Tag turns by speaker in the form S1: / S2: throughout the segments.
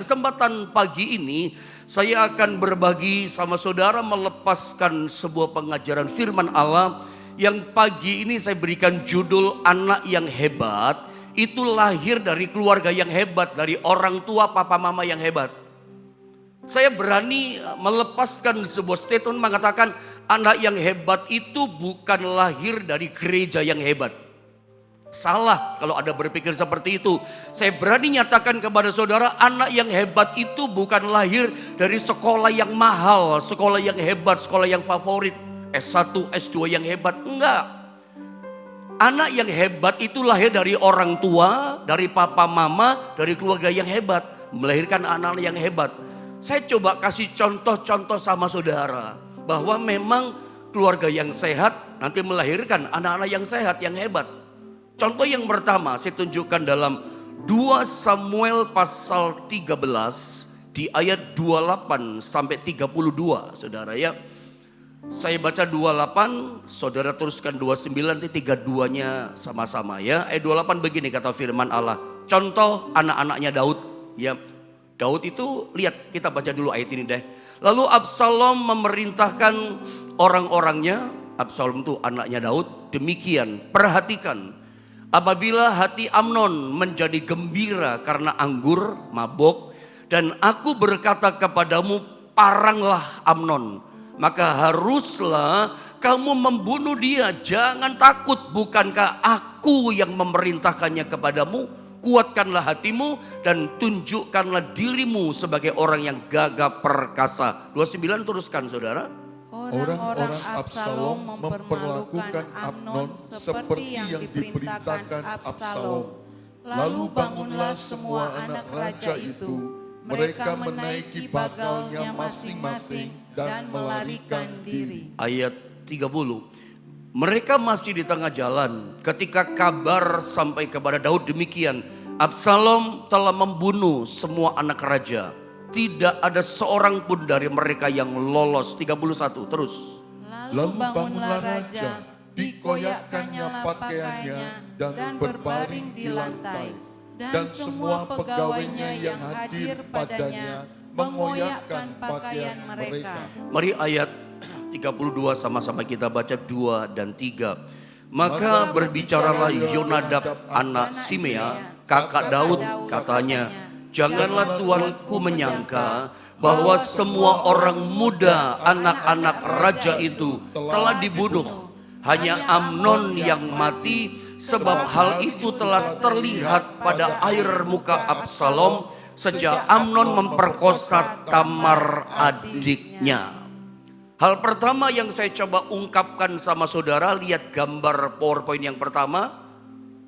S1: kesempatan pagi ini saya akan berbagi sama saudara melepaskan sebuah pengajaran firman Allah yang pagi ini saya berikan judul anak yang hebat itu lahir dari keluarga yang hebat, dari orang tua papa mama yang hebat. Saya berani melepaskan sebuah statement mengatakan anak yang hebat itu bukan lahir dari gereja yang hebat. Salah kalau ada berpikir seperti itu. Saya berani nyatakan kepada saudara, anak yang hebat itu bukan lahir dari sekolah yang mahal, sekolah yang hebat, sekolah yang favorit, S1, S2 yang hebat. Enggak. Anak yang hebat itu lahir dari orang tua, dari papa mama, dari keluarga yang hebat, melahirkan anak yang hebat. Saya coba kasih contoh-contoh sama saudara bahwa memang keluarga yang sehat nanti melahirkan anak-anak yang sehat, yang hebat. Contoh yang pertama saya tunjukkan dalam 2 Samuel pasal 13 di ayat 28 sampai 32 saudara ya. Saya baca 28, saudara teruskan 29, nanti 32-nya sama-sama ya. Ayat 28 begini kata firman Allah. Contoh anak-anaknya Daud ya. Daud itu lihat, kita baca dulu ayat ini deh. Lalu Absalom memerintahkan orang-orangnya, Absalom itu anaknya Daud, demikian perhatikan. Apabila hati Amnon menjadi gembira karena anggur, mabok, dan aku berkata kepadamu, paranglah Amnon, maka haruslah kamu membunuh dia. Jangan takut, bukankah aku yang memerintahkannya kepadamu? Kuatkanlah hatimu dan tunjukkanlah dirimu sebagai orang yang gagah perkasa. 29 teruskan saudara.
S2: Orang-orang Absalom memperlakukan Amnon seperti yang diperintahkan Absalom. Lalu bangunlah semua anak raja itu. Mereka menaiki bagalnya masing-masing dan melarikan diri.
S1: Ayat 30. Mereka masih di tengah jalan ketika kabar sampai kepada Daud demikian. Absalom telah membunuh semua anak raja. Tidak ada seorang pun dari mereka yang lolos. 31 terus.
S2: Lalu bangunlah raja, dikoyakkannya pakaiannya dan berbaring di lantai. Dan semua pegawainya yang hadir padanya mengoyakkan pakaian mereka.
S1: Mari ayat 32 sama-sama kita baca 2 dan 3. Maka berbicaralah Yonadab anak Simea, kakak Daud, katanya, janganlah tuanku menyangka bahwa semua orang muda anak-anak raja itu telah dibunuh. Hanya Amnon yang mati, sebab hal itu telah terlihat pada air muka Absalom sejak Amnon memperkosa Tamar adiknya. Hal pertama yang saya coba ungkapkan sama saudara, lihat gambar PowerPoint yang pertama.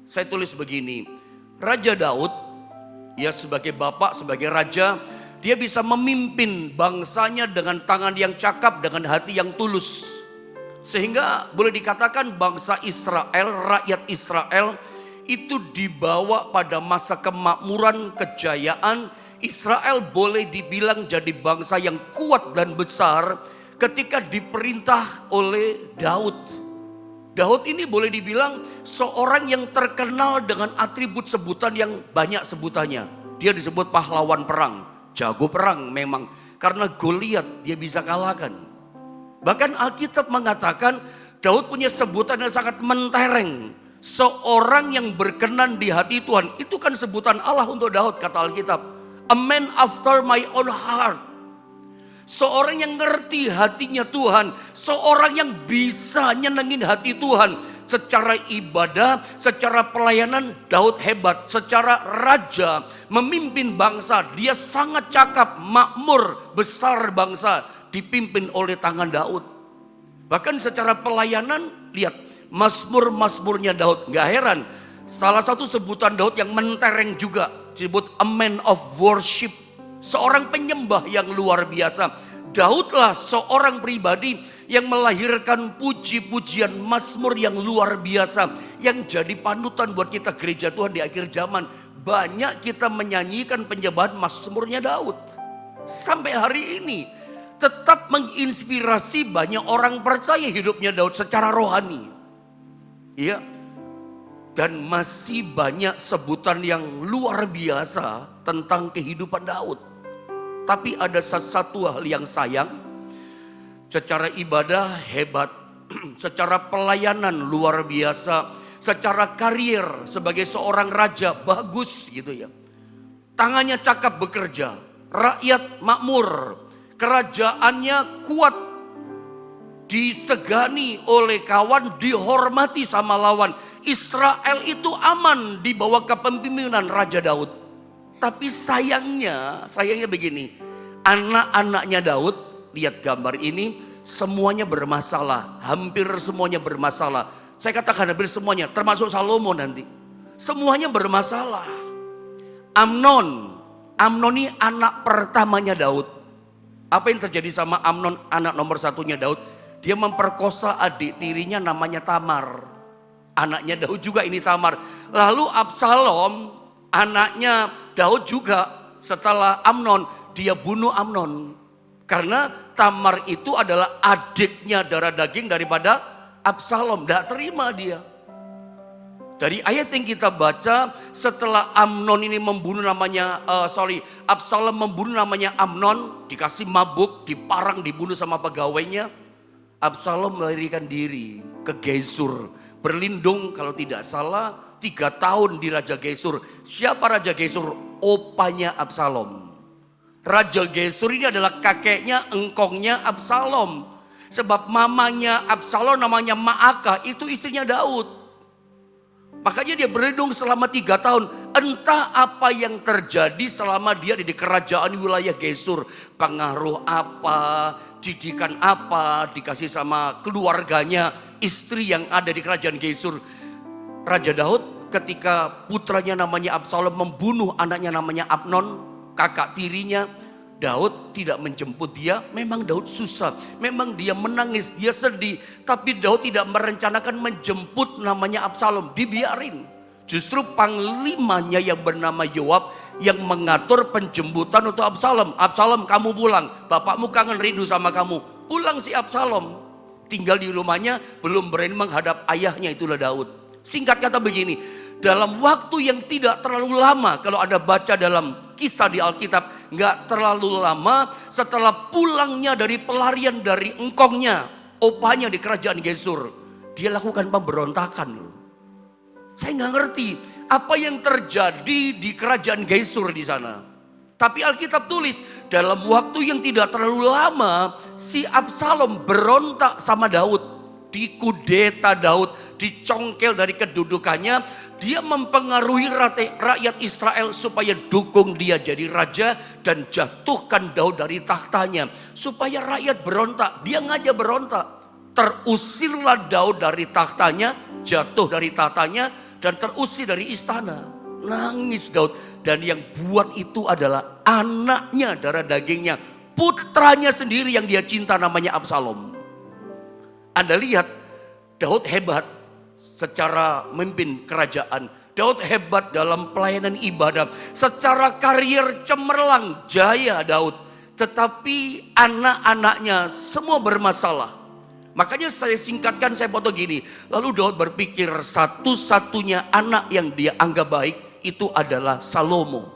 S1: Saya tulis begini, Raja Daud, ya sebagai bapak, sebagai raja, dia bisa memimpin bangsanya dengan tangan yang cakap, dengan hati yang tulus. Sehingga boleh dikatakan bangsa Israel, rakyat Israel itu dibawa pada masa kemakmuran, kejayaan. Israel boleh dibilang jadi bangsa yang kuat dan besar ketika diperintah oleh Daud. Daud ini boleh dibilang seorang yang terkenal dengan atribut sebutan yang banyak sebutannya. Dia disebut pahlawan perang, jago perang memang. Karena Goliat dia bisa kalahkan. Bahkan Alkitab mengatakan Daud punya sebutan yang sangat mentereng. Seorang yang berkenan di hati Tuhan. Itu kan sebutan Allah untuk Daud kata Alkitab. A man after my own heart. Seorang yang ngerti hatinya Tuhan. Seorang yang bisa nyenengin hati Tuhan. Secara ibadah, secara pelayanan Daud hebat. Secara raja, memimpin bangsa. Dia sangat cakap, makmur, besar bangsa. Dipimpin oleh tangan Daud. Bahkan secara pelayanan, lihat mazmur-mazmurnya Daud. Gak heran, salah satu sebutan Daud yang mentereng juga. Disebut a man of worship. Seorang penyembah yang luar biasa. Daudlah seorang pribadi yang melahirkan puji-pujian mazmur yang luar biasa. Yang jadi panutan buat kita gereja Tuhan di akhir zaman. Banyak kita menyanyikan penyembahan mazmurnya Daud. Sampai hari ini tetap menginspirasi banyak orang percaya hidupnya Daud secara rohani. Iya. Dan masih banyak sebutan yang luar biasa tentang kehidupan Daud. Tapi ada satu hal yang sayang, secara ibadah hebat, secara pelayanan luar biasa, secara karier sebagai seorang raja bagus gitu ya. Tangannya cakap bekerja, rakyat makmur, kerajaannya kuat, disegani oleh kawan, dihormati sama lawan. Israel itu aman di bawah kepemimpinan Raja Daud. Tapi sayangnya begini, anak-anaknya Daud, lihat gambar ini, semuanya bermasalah, hampir semuanya bermasalah. Saya katakan hampir semuanya, termasuk Salomo nanti. Semuanya bermasalah. Amnon ini anak pertamanya Daud. Apa yang terjadi sama Amnon, anak nomor satunya Daud? Dia memperkosa adik tirinya namanya Tamar. Anaknya Daud juga ini Tamar. Lalu Absalom, anaknya Daud juga setelah Amnon, dia bunuh Amnon. Karena Tamar itu adalah adiknya darah daging daripada Absalom. Tidak terima dia. Dari ayat yang kita baca, setelah Amnon ini membunuh Absalom membunuh namanya Amnon, dikasih mabuk, diparang, dibunuh sama pegawainya. Absalom melarikan diri ke Gesur. Berlindung kalau tidak salah 3 tahun di Raja Gesur. Siapa Raja Gesur? Opanya Absalom. Raja Gesur ini adalah kakeknya, engkongnya Absalom. Sebab mamanya Absalom namanya Maakah, itu istrinya Daud. Makanya dia berlindung selama 3 tahun. Entah apa yang terjadi selama dia di kerajaan wilayah Gesur. Pengaruh apa, didikan apa, dikasih sama keluarganya, istri yang ada di kerajaan Gesur. Raja Daud ketika putranya namanya Absalom membunuh anaknya namanya Amnon, kakak tirinya, Daud tidak menjemput dia. Memang Daud susah, memang dia menangis, dia sedih. Tapi Daud tidak merencanakan menjemput namanya Absalom, dibiarin. Justru panglimanya yang bernama Yoab yang mengatur penjemputan untuk Absalom. Absalom, kamu pulang, bapakmu kangen rindu sama kamu. Pulang si Absalom, tinggal di rumahnya, belum berani menghadap ayahnya, itulah Daud. Singkat kata begini, dalam waktu yang tidak terlalu lama, kalau Anda baca dalam kisah di Alkitab, nggak terlalu lama setelah pulangnya dari pelarian dari engkongnya, opanya di kerajaan Gesur, dia lakukan pemberontakan. Saya nggak ngerti apa yang terjadi di kerajaan Gesur di sana. Tapi Alkitab tulis dalam waktu yang tidak terlalu lama si Absalom berontak sama Daud, dikudeta Daud, dicongkel dari kedudukannya. Dia mempengaruhi rakyat Israel supaya dukung dia jadi raja dan jatuhkan Daud dari tahtanya. Supaya rakyat berontak, dia ngajak berontak. Terusirlah Daud dari tahtanya, jatuh dari tahtanya dan terusir dari istana. Nangis Daud, dan yang buat itu adalah anaknya darah dagingnya, putranya sendiri yang dia cinta namanya Absalom. Anda lihat Daud hebat secara memimpin kerajaan. Daud hebat dalam pelayanan ibadah. Secara karier cemerlang jaya Daud. Tetapi anak-anaknya semua bermasalah. Makanya saya singkatkan, saya foto gini. Lalu Daud berpikir satu-satunya anak yang dia anggap baik itu adalah Salomo.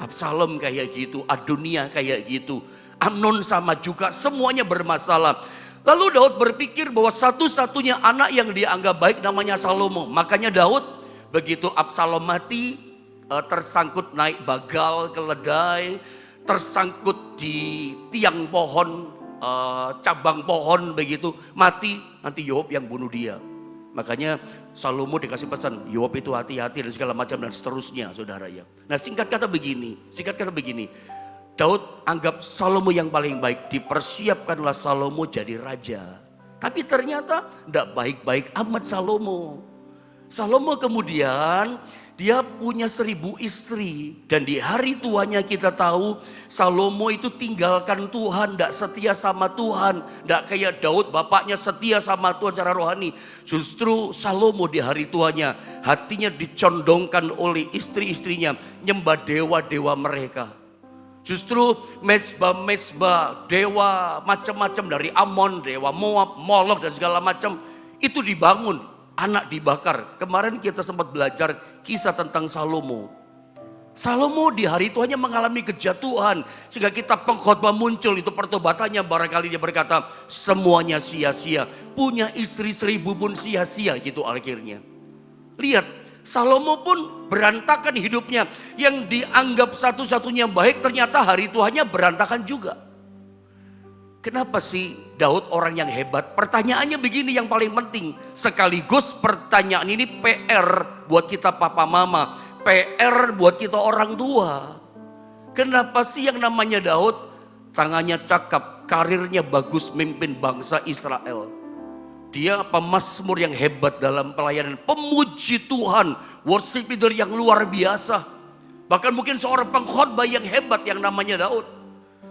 S1: Absalom kayak gitu, Adonia kayak gitu, Amnon sama juga, semuanya bermasalah. Lalu Daud berpikir bahwa satu-satunya anak yang dia anggap baik namanya Salomo. Makanya Daud begitu Absalom mati, tersangkut naik bagal keledai, tersangkut di tiang pohon, cabang pohon begitu, mati, nanti Yoab yang bunuh dia. Makanya Salomo dikasih pesan, Yoab itu hati-hati dan segala macam dan seterusnya, saudara ya. Nah singkat kata begini, Daud anggap Salomo yang paling baik, dipersiapkanlah Salomo jadi raja. Tapi ternyata tidak baik-baik amat Salomo. Salomo kemudian dia punya 1000 istri. Dan di hari tuanya kita tahu Salomo itu tinggalkan Tuhan, tidak setia sama Tuhan. Tidak kayak Daud bapaknya setia sama Tuhan secara rohani. Justru Salomo di hari tuanya hatinya dicondongkan oleh istri-istrinya, nyembah dewa-dewa mereka. Justru mezbah-mezbah, dewa macam-macam dari Amon, dewa Moab, Molok dan segala macam itu dibangun anak dibakar. Kemarin kita sempat belajar kisah tentang Salomo. Salomo di hari itu hanya mengalami kejatuhan. Sehingga kitab pengkhotbah muncul, itu pertobatannya. Barangkali dia berkata semuanya sia-sia. Punya istri 1000 pun sia-sia gitu akhirnya. Lihat, Salomo pun berantakan hidupnya. Yang dianggap satu-satunya baik ternyata hari tuanya berantakan juga. Kenapa sih Daud orang yang hebat? Pertanyaannya begini yang paling penting. Sekaligus pertanyaan ini PR buat kita papa mama. PR buat kita orang tua. Kenapa sih yang namanya Daud tangannya cakap, karirnya bagus memimpin bangsa Israel. Dia pemazmur yang hebat dalam pelayanan, pemuji Tuhan, worship leader yang luar biasa. Bahkan mungkin seorang pengkhotbah yang hebat yang namanya Daud.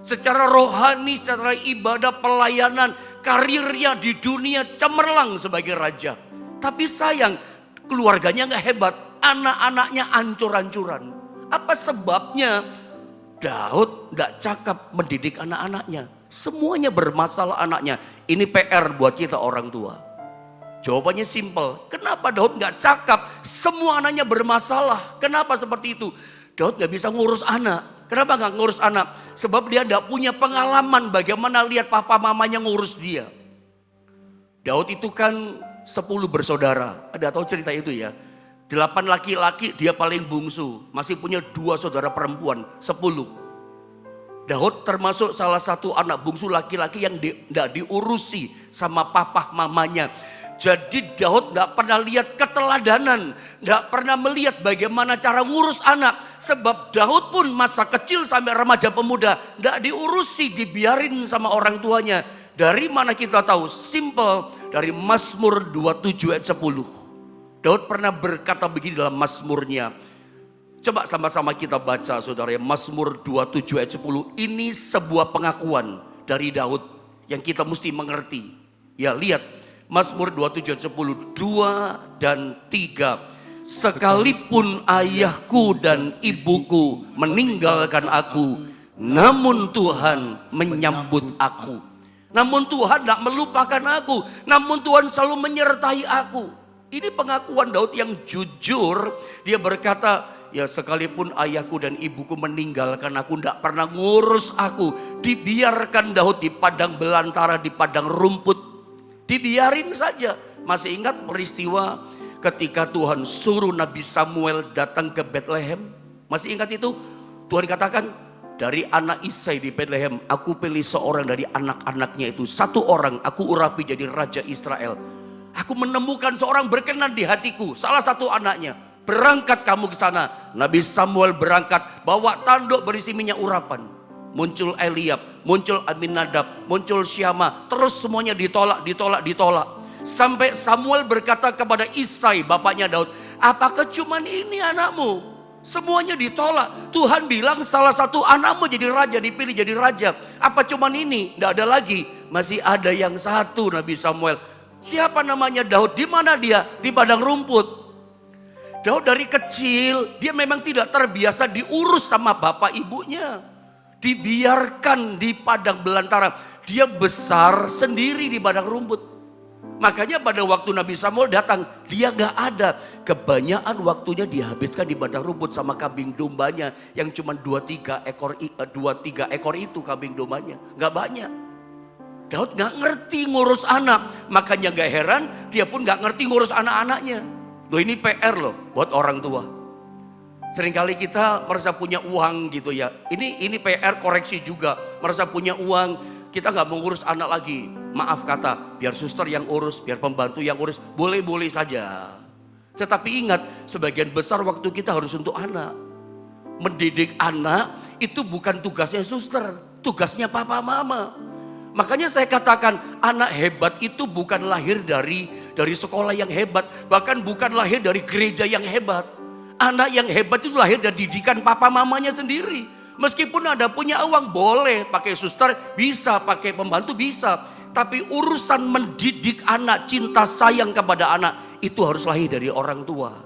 S1: Secara rohani, secara ibadah, pelayanan, karirnya di dunia cemerlang sebagai raja. Tapi sayang, keluarganya gak hebat. Anak-anaknya ancur-ancuran. Apa sebabnya? Daud gak cakap mendidik anak-anaknya. Semuanya bermasalah anaknya. Ini PR buat kita orang tua. Jawabannya simple. Kenapa Daud gak cakap? Semua anaknya bermasalah. Kenapa seperti itu? Daud gak bisa ngurus anak. Kenapa gak ngurus anak? Sebab dia gak punya pengalaman bagaimana lihat papa mamanya ngurus dia. Daud itu kan 10 bersaudara. Ada tahu cerita itu ya? 8 laki-laki, dia paling bungsu. Masih punya 2 saudara perempuan, 10. Daud termasuk salah satu anak bungsu laki-laki yang tidak diurusi sama papa mamanya. Jadi Daud gak pernah lihat keteladanan, gak pernah melihat bagaimana cara ngurus anak. Sebab Daud pun masa kecil sampai remaja pemuda gak diurusi, dibiarin sama orang tuanya. Dari mana kita tahu? Simple, dari Mazmur 27 ayat 10. Daud pernah berkata begini dalam Mazmurnya. Coba sama-sama kita baca saudara ya. Mazmur 27 ayat 10. Ini sebuah pengakuan dari Daud yang kita mesti mengerti. Ya lihat Mazmur 27 ayat 10. 2 dan 3. Sekalipun ayahku dan ibuku meninggalkan aku, namun Tuhan menyambut aku. Namun Tuhan tidak melupakan aku. Namun Tuhan selalu menyertai aku. Ini pengakuan Daud yang jujur. Dia berkata, ya sekalipun ayahku dan ibuku meninggalkan aku, tidak pernah ngurus aku. Dibiarkan Daud di padang belantara, di padang rumput. Dibiarin saja. Masih ingat peristiwa ketika Tuhan suruh Nabi Samuel datang ke Bethlehem? Masih ingat itu? Tuhan katakan, dari anak Isai di Bethlehem, aku pilih seorang dari anak-anaknya itu. 1 orang aku urapi jadi raja Israel. Aku menemukan seorang berkenan di hatiku, salah satu anaknya. Berangkat kamu ke sana. Nabi Samuel berangkat, bawa tanduk berisi minyak urapan. Muncul Eliab, muncul Aminadab, muncul Syama. Terus semuanya ditolak. Sampai Samuel berkata kepada Isai, bapaknya Daud, apakah cuman ini anakmu? Semuanya ditolak. Tuhan bilang salah satu anakmu jadi raja, dipilih jadi raja. Apa cuman ini? Tidak ada lagi. Masih ada yang satu, Nabi Samuel. Siapa namanya Daud? Di mana dia? Di padang rumput. Daud dari kecil dia memang tidak terbiasa diurus sama bapak ibunya. Dibiarkan di padang belantara. Dia besar sendiri di padang rumput. Makanya pada waktu Nabi Samuel datang, dia gak ada. Kebanyakan waktunya dihabiskan di padang rumput sama kambing dombanya yang cuma 2-3 ekor itu kambing dombanya. Gak banyak. Daud gak ngerti ngurus anak. Makanya gak heran dia pun gak ngerti ngurus anak-anaknya. Loh ini PR loh buat orang tua. Seringkali kita merasa punya uang gitu ya. Ini PR koreksi juga. Merasa punya uang, kita gak mau ngurus anak lagi. Maaf kata, biar suster yang urus, biar pembantu yang urus. Boleh-boleh saja. Tetapi ingat, sebagian besar waktu kita harus untuk anak. Mendidik anak itu bukan tugasnya suster. Tugasnya papa mama. Makanya saya katakan anak hebat itu bukan lahir dari sekolah yang hebat. Bahkan bukan lahir dari gereja yang hebat. Anak yang hebat itu lahir dari didikan papa mamanya sendiri. Meskipun ada punya uang boleh pakai suster, bisa pakai pembantu bisa. Tapi urusan mendidik anak, cinta sayang kepada anak itu harus lahir dari orang tua.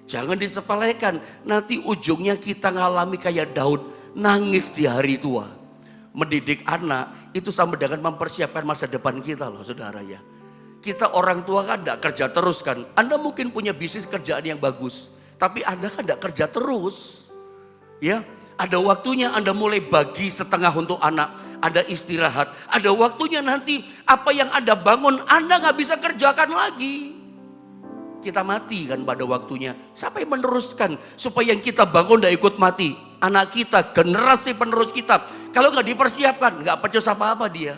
S1: Jangan disepelekan, nanti ujungnya kita ngalami kayak Daud, nangis di hari tua. Mendidik anak itu sama dengan mempersiapkan masa depan kita loh saudara ya. Kita orang tua kan tidak kerja terus kan. Anda mungkin punya bisnis kerjaan yang bagus, tapi Anda kan tidak kerja terus. Ya, ada waktunya Anda mulai bagi setengah untuk anak, ada istirahat, ada waktunya nanti apa yang Anda bangun Anda nggak bisa kerjakan lagi. Kita mati kan pada waktunya. Siapa yang meneruskan supaya yang kita bangun tidak ikut mati? Anak kita, generasi penerus kita. Kalau nggak dipersiapkan, nggak pecus apa-apa dia.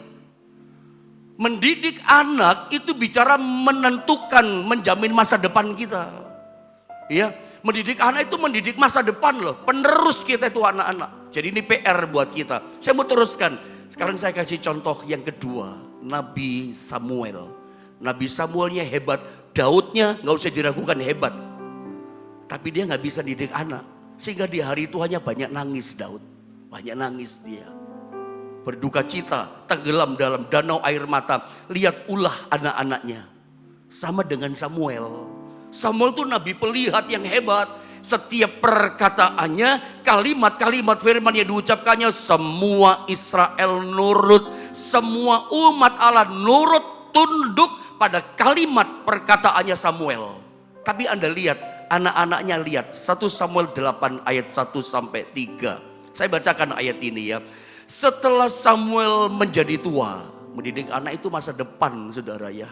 S1: Mendidik anak itu bicara menentukan, menjamin masa depan kita. Ya, mendidik anak itu mendidik masa depan loh. Penerus kita itu anak-anak. Jadi ini PR buat kita. Saya mau teruskan. Sekarang saya kasih contoh yang kedua. Nabi Samuel. Nabi Samuelnya hebat. Daudnya nggak usah diragukan hebat. Tapi dia nggak bisa didik anak. Sehingga di hari Tuhannya banyak nangis Daud. Banyak nangis dia. Berduka cita, tenggelam dalam danau air mata. Lihat ulah anak-anaknya. Sama dengan Samuel. Samuel itu nabi pelihat yang hebat. Setiap perkataannya, kalimat-kalimat firman yang diucapkannya, semua Israel nurut. Semua umat Allah nurut, tunduk pada kalimat perkataannya Samuel. Tapi Anda lihat, anak-anaknya lihat. 1 Samuel 8 ayat 1 sampai 3. Saya bacakan ayat ini ya. Setelah Samuel menjadi tua, mendidik anak itu masa depan saudara ya.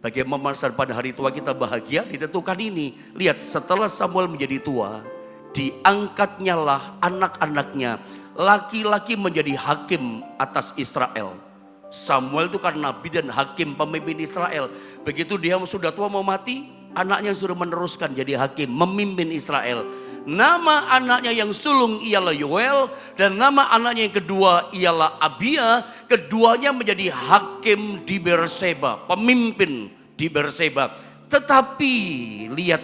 S1: Bagaimana masa depan hari tua kita bahagia ditentukan ini. Lihat, setelah Samuel menjadi tua, diangkatnya lah anak-anaknya. Laki-laki menjadi hakim atas Israel. Samuel itu kan nabi dan hakim pemimpin Israel. Begitu dia sudah tua mau mati, anaknya suruh meneruskan jadi hakim, memimpin Israel. Nama anaknya yang sulung ialah Yoel dan nama anaknya yang kedua ialah Abia. Keduanya menjadi hakim di Berseba, pemimpin di Berseba. Tetapi lihat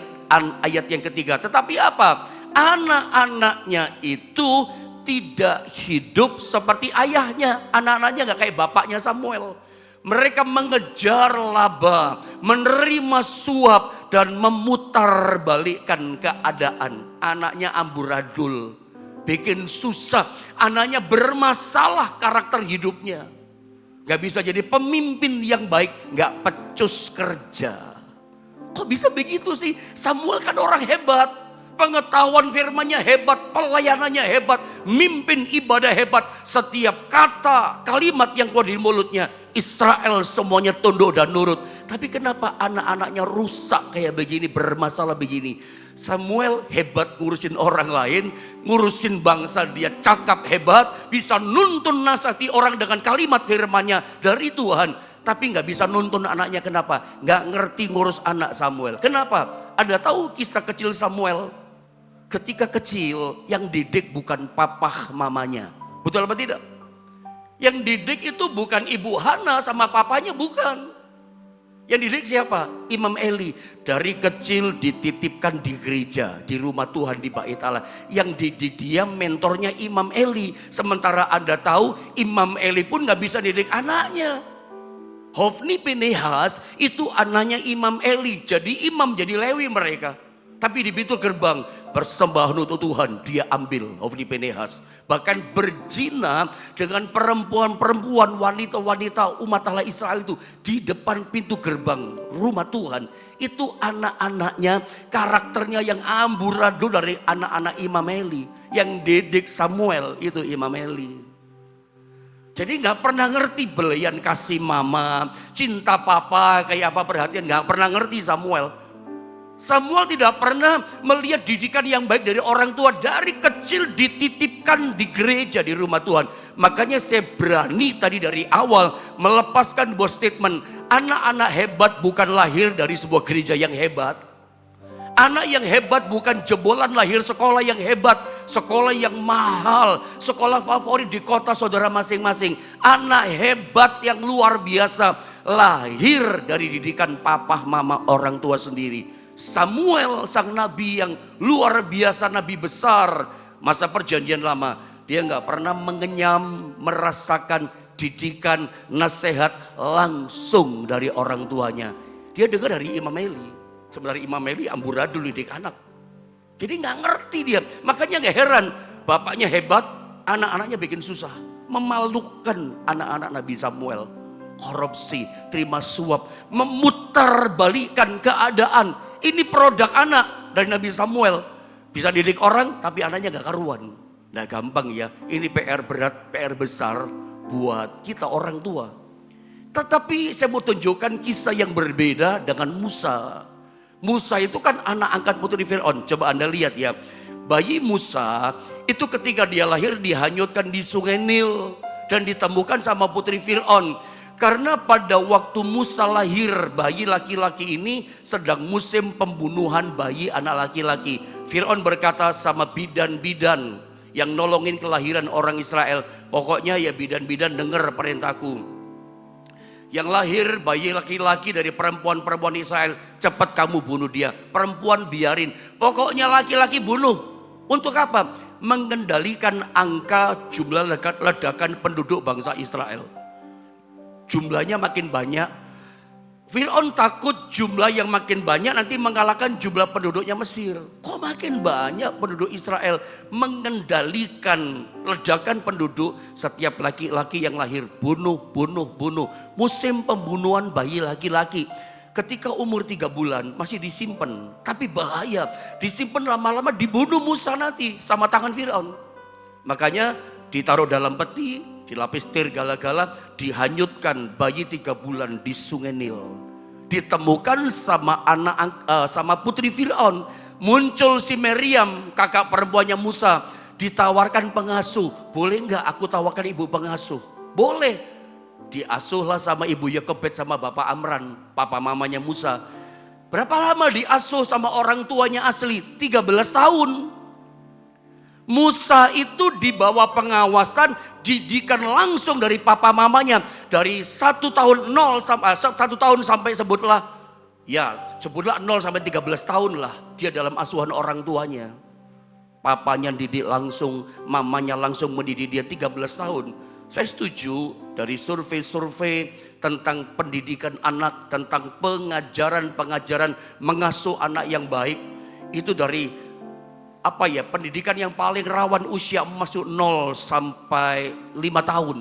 S1: ayat yang ketiga. Tetapi apa? Anak-anaknya itu tidak hidup seperti ayahnya. Anak-anaknya gak kayak bapaknya Samuel. Mereka mengejar laba, menerima suap dan memutarbalikkan keadaan. Anaknya amburadul, bikin susah. Anaknya bermasalah karakter hidupnya. Gak bisa jadi pemimpin yang baik, gak pecus kerja. Kok bisa begitu sih? Samuel kan orang hebat. Pengetahuan firman-Nya hebat, pelayanannya hebat, mimpin ibadah hebat. Setiap kata, kalimat yang keluar dari mulutnya, Israel semuanya tunduk dan nurut. Tapi kenapa anak-anaknya rusak kayak begini, bermasalah begini? Samuel hebat ngurusin orang lain, ngurusin bangsa, dia cakap hebat, bisa nuntun nasihati orang dengan kalimat firman-Nya dari Tuhan. Tapi gak bisa nuntun anaknya, kenapa? Gak ngerti ngurus anak Samuel. Kenapa? Anda tahu kisah kecil Samuel? Ketika kecil yang didik bukan papa mamanya. Betul apa tidak? Yang didik itu bukan ibu Hana sama papanya, bukan. Yang didik siapa? Imam Eli. Dari kecil dititipkan di gereja, di rumah Tuhan, di bait Allah. Yang didik dia mentornya Imam Eli. Sementara Anda tahu Imam Eli pun gak bisa didik anaknya. Hofni Pinehas itu anaknya Imam Eli. Jadi imam, jadi Lewi mereka. Tapi di pintu gerbang persembahan untuk Tuhan dia ambil Hofni Pinehas. Bahkan berzina dengan perempuan-perempuan, wanita-wanita umat Allah Israel itu di depan pintu gerbang rumah Tuhan. Itu anak-anaknya, karakternya yang amburadul dari anak-anak Imam Eli. Yang didik Samuel itu Imam Eli. Jadi gak pernah ngerti belayan kasih mama, cinta papa, kayak apa perhatian, gak pernah ngerti Samuel. Samuel tidak pernah melihat didikan yang baik dari orang tua. Dari kecil dititipkan di gereja, di rumah Tuhan. Makanya saya berani tadi dari awal melepaskan sebuah statement. Anak-anak hebat bukan lahir dari sebuah gereja yang hebat. Anak yang hebat bukan jebolan lahir sekolah yang hebat. Sekolah yang mahal. Sekolah favorit di kota saudara masing-masing. Anak hebat yang luar biasa lahir dari didikan papa mama orang tua sendiri. Samuel sang nabi yang luar biasa, nabi besar masa perjanjian lama. Dia gak pernah mengenyam, merasakan didikan, nasihat langsung dari orang tuanya. Dia dengar dari Imam Eli. Sebenarnya Imam Eli amburadul didik anak. Jadi gak ngerti dia. Makanya gak heran bapaknya hebat, anak-anaknya bikin susah. Memalukan anak-anak Nabi Samuel. korupsi, terima suap, memutarbalikkan keadaan. Ini produk anak dari Nabi Samuel. Bisa didik orang tapi anaknya gak karuan. Nah gampang ya, ini PR berat, PR besar buat kita orang tua. Tetapi saya mau tunjukkan kisah yang berbeda dengan Musa. Musa itu kan anak angkat putri Fir'aun. Coba Anda lihat ya. Bayi Musa itu ketika dia lahir dihanyutkan di sungai Nil. Dan ditemukan sama putri Fir'aun. Karena pada waktu Musa lahir, bayi laki-laki ini sedang musim pembunuhan bayi anak laki-laki. Fir'aun berkata sama bidan-bidan yang nolongin kelahiran orang Israel. Pokoknya ya bidan-bidan dengar perintahku. Yang lahir bayi laki-laki dari perempuan-perempuan Israel, cepat kamu bunuh dia. Perempuan biarin, pokoknya laki-laki bunuh. Untuk apa? Mengendalikan angka jumlah ledakan penduduk bangsa Israel. Jumlahnya makin banyak. Fir'aun takut jumlah yang makin banyak nanti mengalahkan jumlah penduduknya Mesir. Kok makin banyak penduduk Israel? Mengendalikan ledakan penduduk, setiap laki-laki yang lahir bunuh. Musim pembunuhan bayi laki-laki. Ketika umur 3 bulan masih disimpan, tapi bahaya, disimpan lama-lama dibunuh Musa nanti sama tangan Fir'aun. Makanya ditaruh dalam peti, dilapis tir gala-gala, dihanyutkan bayi 3 bulan di sungai Nil. Ditemukan sama sama putri Fir'aun, muncul si Miriam, kakak perempuannya Musa, ditawarkan pengasuh. Boleh nggak aku tawarkan ibu pengasuh? Boleh. Diasuhlah sama ibu Yokebed sama bapak Amran, papa mamanya Musa. Berapa lama diasuh sama orang tuanya asli? 13 tahun. Musa itu di bawah pengawasan, didikan langsung dari papa mamanya. Dari 1 tahun 0 sampai sebutlah 0 sampai 13 tahun lah dia dalam asuhan orang tuanya. Papanya didik langsung, mamanya langsung mendidik dia 13 tahun. Saya setuju dari survei-survei tentang pendidikan anak, tentang pengajaran mengasuh anak yang baik. Itu dari pendidikan yang paling rawan usia masuk 0 sampai 5 tahun.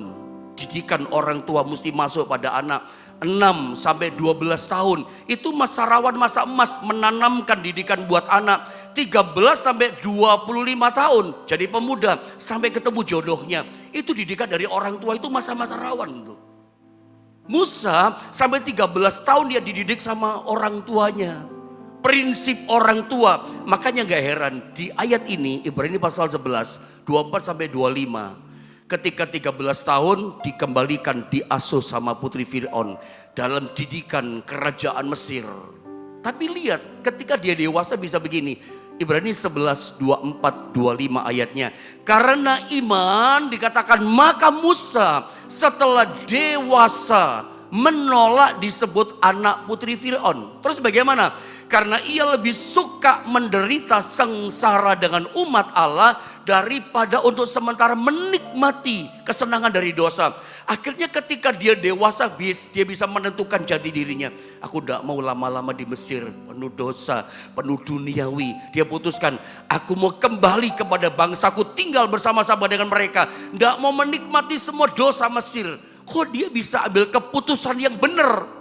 S1: Didikan orang tua mesti masuk pada anak 6 sampai 12 tahun. Itu masa rawan, masa emas menanamkan didikan buat anak. 13 sampai 25 tahun jadi pemuda sampai ketemu jodohnya. Itu didikan dari orang tua, itu masa-masa rawan tuh. Musa sampai 13 tahun dia dididik sama orang tuanya. Prinsip orang tua. Makanya gak heran di ayat ini Ibrani pasal 11 24 sampai 25. Ketika 13 tahun dikembalikan diasuh sama putri Fir'aun dalam didikan kerajaan Mesir. Tapi lihat ketika dia dewasa bisa begini. Ibrani 11, 24, 25 ayatnya. Karena iman dikatakan maka Musa setelah dewasa menolak disebut anak putri Fir'aun. Terus bagaimana? Karena ia lebih suka menderita sengsara dengan umat Allah daripada untuk sementara menikmati kesenangan dari dosa. Akhirnya ketika dia dewasa, dia bisa menentukan jati dirinya. Aku tidak mau lama-lama di Mesir, penuh dosa, penuh duniawi. Dia putuskan, aku mau kembali kepada bangsaku, tinggal bersama-sama dengan mereka. Tidak mau menikmati semua dosa Mesir. Kok dia bisa ambil keputusan yang benar?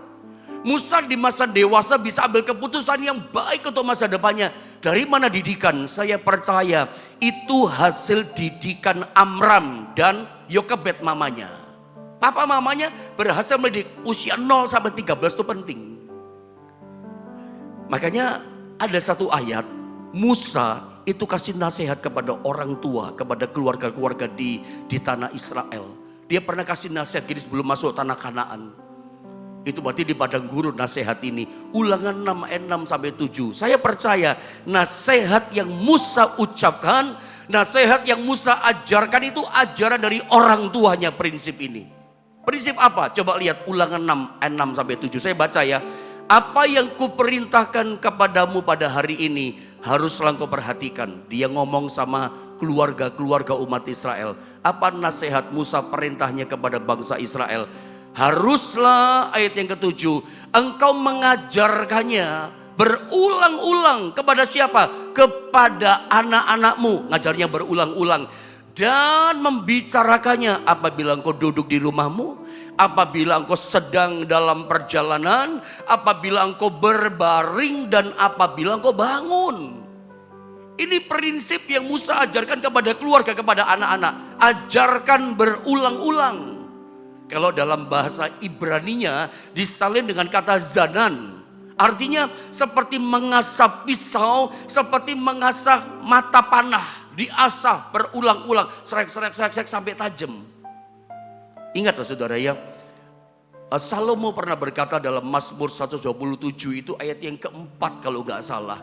S1: Musa di masa dewasa bisa ambil keputusan yang baik untuk masa depannya. Dari mana didikan? Saya percaya itu hasil didikan Amram dan Yokebed mamanya. Papa mamanya berhasil mendidik usia 0 sampai 13 itu penting. Makanya ada satu ayat, Musa itu kasih nasihat kepada orang tua, kepada keluarga-keluarga di tanah Israel. Dia pernah kasih nasihat gini sebelum masuk tanah Kanaan. Itu berarti di padang gurun nasihat ini. Ulangan 6 ayat 6 sampai 7. Saya percaya nasihat yang Musa ucapkan, nasihat yang Musa ajarkan itu ajaran dari orang tuanya prinsip ini. Prinsip apa? Coba lihat ulangan 6 ayat 6 sampai 7. Saya baca ya. Apa yang kuperintahkan kepadamu pada hari ini haruslah engkau perhatikan. Dia ngomong sama keluarga-keluarga umat Israel. Apa nasihat Musa perintahnya kepada bangsa Israel? Haruslah, ayat yang ke-7, engkau mengajarkannya berulang-ulang kepada siapa? Kepada anak-anakmu. Ngajarnya berulang-ulang. Dan membicarakannya apabila engkau duduk di rumahmu, apabila engkau sedang dalam perjalanan, apabila engkau berbaring, dan apabila engkau bangun. Ini prinsip yang Musa ajarkan kepada keluarga, kepada anak-anak. Ajarkan berulang-ulang. Kalau dalam bahasa Ibraninya disalin dengan kata zanan. Artinya seperti mengasah pisau, seperti mengasah mata panah. Diasah berulang-ulang, serek sampai tajam. Ingatlah saudara ya, Salomo pernah berkata dalam Mazmur 127 itu ayat yang keempat kalau nggak salah.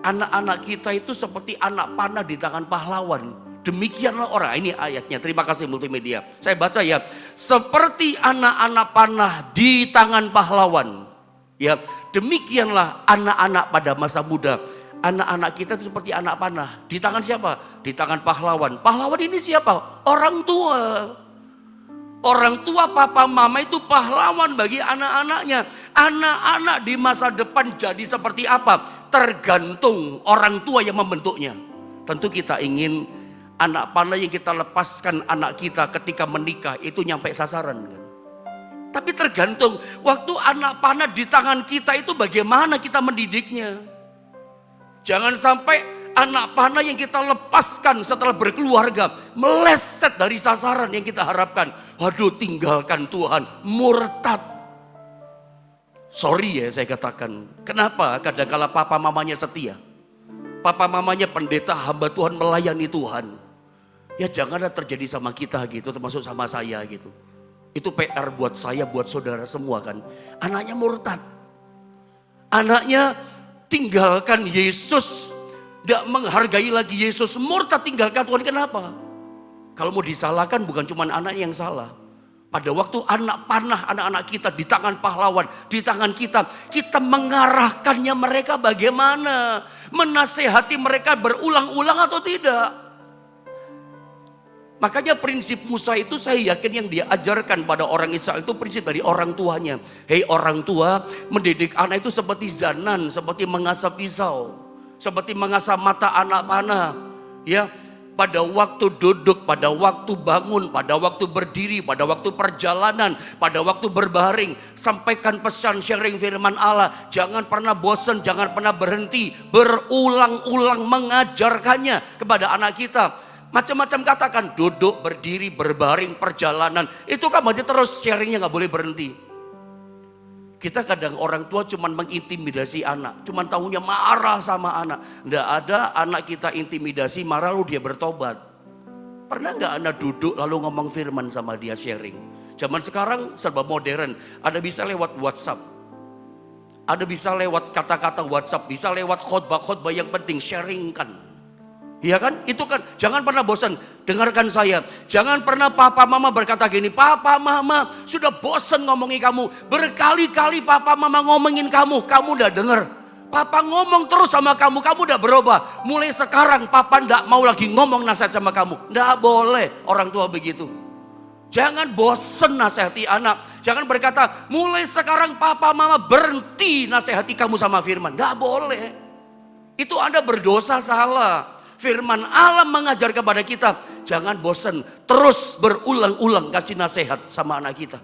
S1: Anak-anak kita itu seperti anak panah di tangan pahlawan. Demikianlah orang, ini ayatnya, terima kasih multimedia. Saya baca ya, seperti anak-anak panah di tangan pahlawan. Ya, demikianlah anak-anak pada masa muda. Anak-anak kita itu seperti anak panah. Di tangan siapa? Di tangan pahlawan. Pahlawan ini siapa? Orang tua. Orang tua, papa mama itu pahlawan bagi anak-anaknya. Anak-anak di masa depan jadi seperti apa? Tergantung orang tua yang membentuknya. Tentu kita ingin anak panah yang kita lepaskan anak kita ketika menikah itu nyampe sasaran kan. Tapi tergantung waktu anak panah di tangan kita itu bagaimana kita mendidiknya. Jangan sampai anak panah yang kita lepaskan setelah berkeluarga meleset dari sasaran yang kita harapkan. Waduh, tinggalkan Tuhan, murtad. Sorry ya saya katakan. Kenapa? Kadang-kala papa mamanya setia. Papa mamanya pendeta hamba Tuhan melayani Tuhan. Ya janganlah terjadi sama kita gitu, termasuk sama saya gitu. Itu PR buat saya, buat saudara semua kan. Anaknya murtad. Anaknya tinggalkan Yesus. Tidak menghargai lagi Yesus. Murtad tinggalkan Tuhan. Kenapa? Kalau mau disalahkan bukan cuma anak yang salah. Pada waktu anak panah, anak-anak kita di tangan pahlawan, di tangan kita. Kita mengarahkannya mereka bagaimana. Menasehati mereka berulang-ulang atau tidak. Makanya prinsip Musa itu saya yakin yang dia ajarkan pada orang Israel itu prinsip dari orang tuanya. Hei orang tua, mendidik anak itu seperti zanan, seperti mengasah pisau, seperti mengasah mata anak panah. Ya, pada waktu duduk, pada waktu bangun, pada waktu berdiri, pada waktu perjalanan, pada waktu berbaring, sampaikan pesan sharing firman Allah. Jangan pernah bosan, jangan pernah berhenti, berulang-ulang mengajarkannya kepada anak kita. Macam-macam katakan, duduk, berdiri, berbaring, perjalanan. Itu kan berarti terus sharingnya gak boleh berhenti. Kita kadang orang tua cuman mengintimidasi anak. Cuman tahunya marah sama anak. Nggak ada anak kita intimidasi, marah lalu dia bertobat. Pernah gak anak duduk lalu ngomong firman sama dia sharing? Zaman sekarang serba modern. Ada bisa lewat WhatsApp. Ada bisa lewat kata-kata WhatsApp. Bisa lewat khotbah-khotbah yang penting, sharingkan. Iya kan? Itu kan, jangan pernah bosan. Dengarkan saya. Jangan pernah papa mama berkata gini, papa mama sudah bosan ngomongin kamu. Berkali-kali papa mama ngomongin kamu, kamu udah denger. Papa ngomong terus sama kamu, kamu udah berubah. Mulai sekarang papa ndak mau lagi ngomong nasihat sama kamu. Ndak boleh orang tua begitu. Jangan bosan nasihati anak. Jangan berkata, mulai sekarang papa mama berhenti nasihati kamu sama firman. Ndak boleh. Itu Anda berdosa, salah. Firman Allah mengajar kepada kita, jangan bosan, terus berulang-ulang kasih nasihat sama anak kita.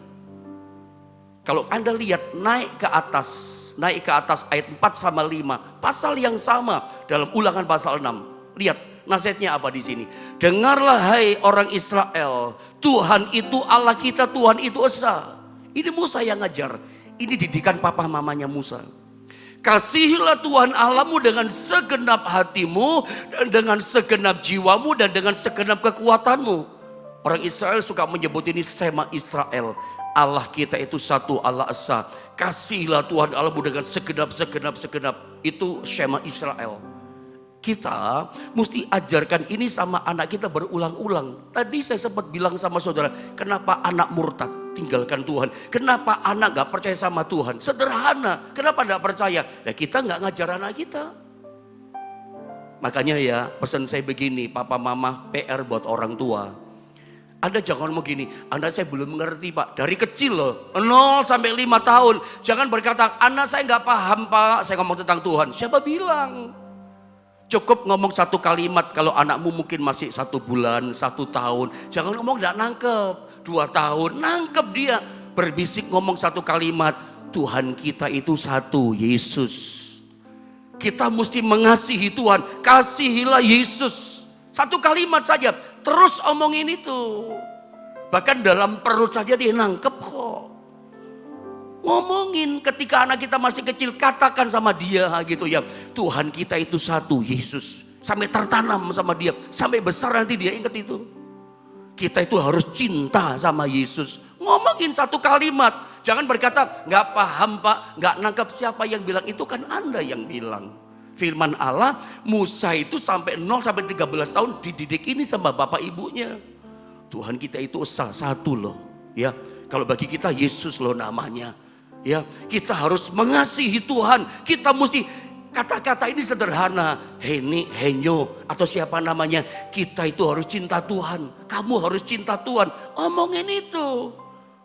S1: Kalau Anda lihat naik ke atas ayat 4 sama 5, pasal yang sama dalam Ulangan pasal 6. Lihat nasihatnya apa di sini. Dengarlah hai orang Israel, Tuhan itu Allah kita, Tuhan itu esa. Ini Musa yang ngajar. Ini didikan papa mamanya Musa. Kasihilah Tuhan Allahmu dengan segenap hatimu, dan dengan segenap jiwamu, dan dengan segenap kekuatanmu. Orang Israel suka menyebut ini Sema Israel. Allah kita itu satu, Allah esa. Kasihilah Tuhan Allahmu dengan segenap. Itu Sema Israel. Kita mesti ajarkan ini sama anak kita berulang-ulang. Tadi saya sempat bilang sama saudara, kenapa anak murtad? Tinggalkan Tuhan. Kenapa anak gak percaya sama Tuhan? Sederhana. Kenapa gak percaya? Ya kita gak ngajar anak kita. Makanya ya pesan saya begini, papa mama PR buat orang tua. Anda jangan ngomong gini, Anda saya belum mengerti Pak. Dari kecil loh, 0 sampai 5 tahun. Jangan berkata, anak saya gak paham Pak, saya ngomong tentang Tuhan. Siapa bilang? Cukup ngomong satu kalimat kalau anakmu mungkin masih 1 bulan, 1 tahun. Jangan ngomong gak nangkep. 2 tahun, nangkep dia. berbisik ngomong satu kalimat, Tuhan kita itu satu, Yesus. Kita mesti mengasihi Tuhan, kasihilah Yesus. Satu kalimat saja, terus omongin itu. Bahkan dalam perut saja dia nangkep kok. Ngomongin ketika anak kita masih kecil, katakan sama dia gitu ya. Tuhan kita itu satu, Yesus. Sampai tertanam sama dia, sampai besar nanti dia ingat itu. Kita itu harus cinta sama Yesus. Ngomongin satu kalimat. Jangan berkata, nggak paham Pak, nggak nangkap siapa yang bilang. Itu kan Anda yang bilang. Firman Allah, Musa itu sampai 0 sampai 13 tahun dididik ini sama bapak ibunya. Tuhan kita itu satu loh. Ya, kalau bagi kita Yesus loh namanya. Ya, kita harus mengasihi Tuhan. Kita mesti, kata-kata ini sederhana. Heni, Henyo, atau siapa namanya. Kita itu harus cinta Tuhan. Kamu harus cinta Tuhan. Omongin itu.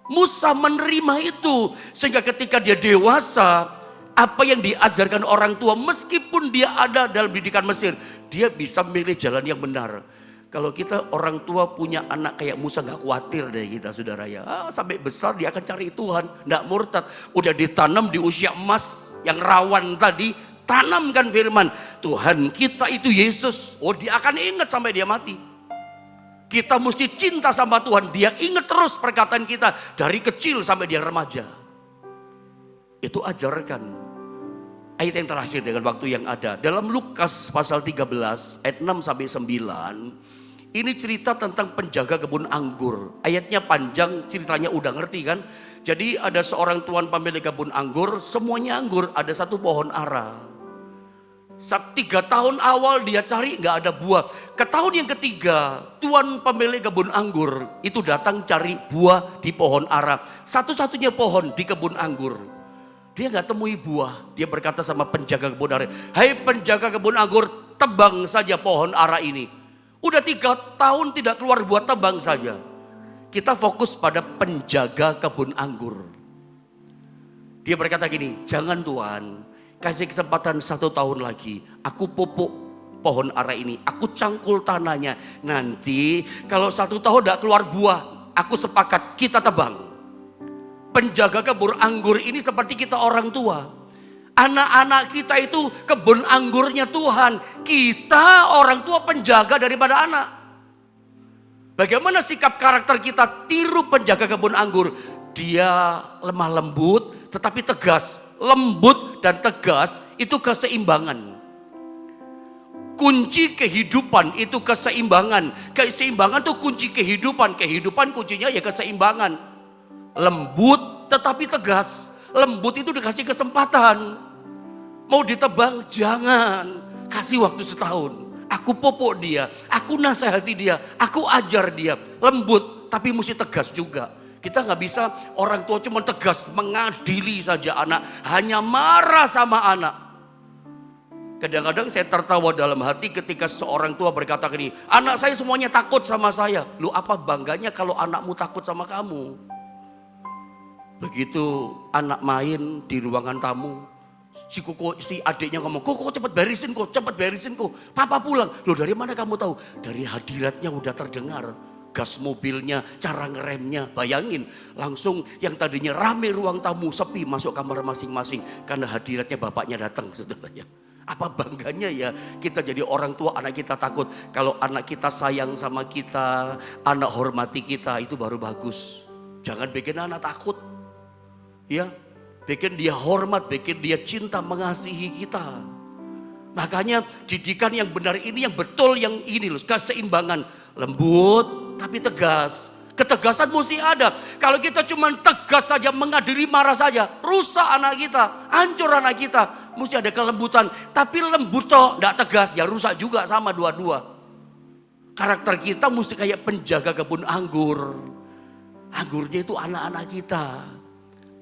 S1: Musa menerima itu. Sehingga ketika dia dewasa, apa yang diajarkan orang tua, meskipun dia ada dalam didikan Mesir, dia bisa memilih jalan yang benar. Kalau kita orang tua punya anak kayak Musa, gak khawatir deh kita saudara ya. Sampai besar dia akan cari Tuhan, gak murtad. Udah ditanam di usia emas yang rawan tadi, tanamkan firman. Tuhan kita itu Yesus. Oh, dia akan ingat sampai dia mati. Kita mesti cinta sama Tuhan. Dia ingat terus perkataan kita dari kecil sampai dia remaja. Itu ajarkan. Ayat yang terakhir dengan waktu yang ada. Dalam Lukas pasal 13 ayat 6 sampai 9. Ini cerita tentang penjaga kebun anggur. Ayatnya panjang, ceritanya udah ngerti kan. Jadi ada seorang tuan pemilik kebun anggur, semuanya anggur, ada satu pohon ara. 3 tahun awal dia cari nggak ada buah. Ke tahun yang ketiga, tuan pemilik kebun anggur itu datang cari buah di pohon ara. Satu-satunya pohon di kebun anggur. Dia nggak temui buah. Dia berkata sama penjaga kebun ara, "Hai penjaga kebun anggur, tebang saja pohon ara ini. Udah 3 tahun tidak keluar buah, tebang saja." Kita fokus pada penjaga kebun anggur. Dia berkata gini, "Jangan Tuhan, kasih kesempatan 1 tahun lagi. Aku pupuk pohon ara ini. Aku cangkul tanahnya. Nanti kalau 1 tahun tidak keluar buah, aku sepakat kita tebang." Penjaga kebun anggur ini seperti kita orang tua. Anak-anak kita itu kebun anggurnya Tuhan. Kita orang tua penjaga daripada anak. Bagaimana sikap karakter kita tiru penjaga kebun anggur? Dia lemah lembut tetapi tegas. Lembut dan tegas itu keseimbangan. Kunci kehidupan itu keseimbangan. Keseimbangan itu kunci kehidupan. Kehidupan kuncinya ya keseimbangan. Lembut tetapi tegas. Lembut itu dikasih kesempatan. Mau ditebang jangan. Kasih waktu 1 tahun. Aku pupuk dia. Aku nasihati dia. Aku ajar dia. Lembut tapi mesti tegas juga. Kita nggak bisa orang tua cuma tegas mengadili saja anak, hanya marah sama anak. Kadang-kadang saya tertawa dalam hati ketika seorang tua berkata gini, anak saya semuanya takut sama saya. Lu apa bangganya kalau anakmu takut sama kamu? Begitu anak main di ruangan tamu, si adiknya ngomong, kok cepet berisin kok, papa pulang. Lu dari mana kamu tahu? Dari hadiratnya udah terdengar. Gas mobilnya, cara ngeremnya, bayangin langsung yang tadinya rame ruang tamu sepi masuk kamar masing-masing karena hadiratnya bapaknya datang, saudaranya. Apa bangganya ya kita jadi orang tua, anak kita takut. Kalau anak kita sayang sama kita, anak hormati kita, itu baru bagus. Jangan bikin anak takut, ya, bikin dia hormat, bikin dia cinta mengasihi kita. Makanya didikan yang benar ini, yang betul, yang ini loh, keseimbangan, lembut tapi tegas. Ketegasan mesti ada. Kalau kita cuma tegas saja, mengadili marah saja, rusak anak kita, hancur anak kita. Mesti ada kelembutan. Tapi lembut toh, tidak tegas, ya rusak juga sama dua-dua. Karakter kita mesti kayak penjaga kebun anggur. Anggurnya itu anak-anak kita.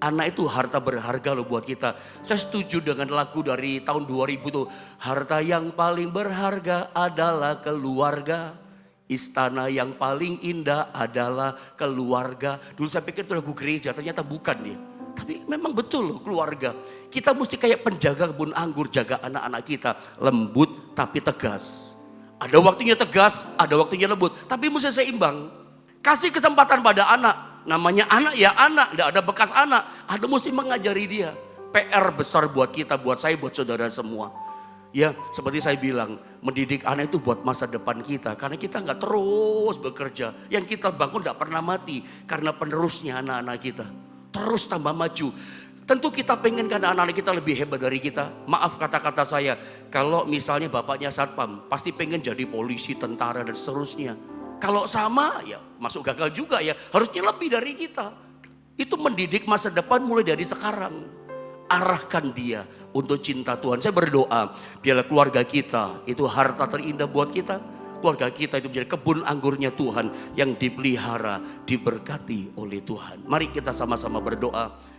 S1: Anak itu harta berharga loh buat kita. Saya setuju dengan lagu dari tahun 2000 tuh. Harta yang paling berharga adalah keluarga. Istana yang paling indah adalah keluarga. Dulu saya pikir itu lagu gereja, ternyata bukan ya. Tapi memang betul loh keluarga. Kita mesti kayak penjaga kebun anggur, jaga anak-anak kita. Lembut tapi tegas. Ada waktunya tegas, ada waktunya lembut. Tapi mesti seimbang. Kasih kesempatan pada anak. Namanya anak ya anak, tidak ada bekas anak. Ada mesti mengajari dia. PR besar buat kita, buat saya, buat saudara semua. Ya, seperti saya bilang, mendidik anak itu buat masa depan kita. Karena kita nggak terus bekerja. Yang kita bangun nggak pernah mati. Karena penerusnya anak-anak kita. Terus tambah maju. Tentu kita pengen karena anak-anak kita lebih hebat dari kita. Maaf kata-kata saya. Kalau misalnya bapaknya satpam, pasti pengen jadi polisi, tentara, dan seterusnya. Kalau sama, ya masuk gagal juga ya. Harusnya lebih dari kita. Itu mendidik masa depan mulai dari sekarang. Arahkan dia untuk cinta Tuhan. Saya berdoa biarlah keluarga kita itu harta terindah buat kita. Keluarga kita itu menjadi kebun anggurnya Tuhan yang dipelihara, diberkati oleh Tuhan. Mari kita sama-sama berdoa.